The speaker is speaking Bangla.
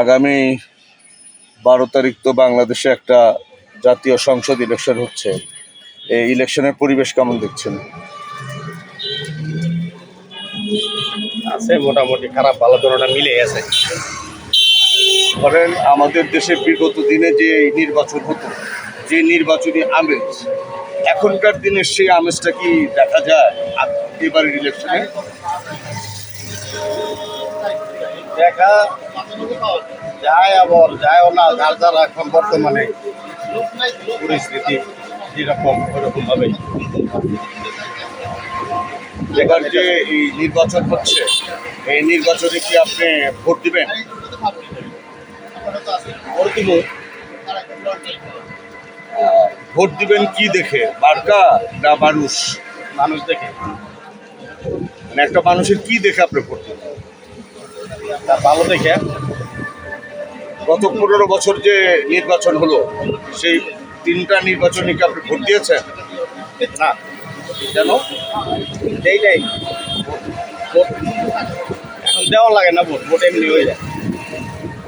আগামী 12 তারিখ তো বাংলাদেশে একটা জাতীয় সংসদ ইলেকশন হচ্ছে। এই ইলেকশনের পরিবেশ কেমন দেখছেন? আছে মোটামুটি, খারাপ ভালো দুটোটা মিলে আছে। ধরেন আমাদের দেশে বিগত দিনে যে নির্বাচন হতো, যে নির্বাচনী আমেজ, এখনকার দিনের সেই আমেজটা কি দেখা যায় এবারের ইলেকশনে? দেখা যায় আবার যায়ও না, যার যার এখন বর্তমানে পরিস্থিতি যেরকম ওরকম ভাবে। এবার যে এই নির্বাচন হচ্ছে, এই নির্বাচনে কি আপনি ভোট দিবেন? ভোট দিবেন কি দেখে, মার্কা না মানুষ? মানুষ দেখে, মানে একটা মানুষের কি দেখে আপনি ভোট দিবেন? তার ভালো দেখে। গত 15 বছর যে নির্বাচন হলো, সেই 3টা নির্বাচনে কি আপনি ভোট দিয়েছেন? না, কেন? এইটাই ভোট এখন দেওয়া লাগে না, ভোট ভোট এমনি হয়ে যায়।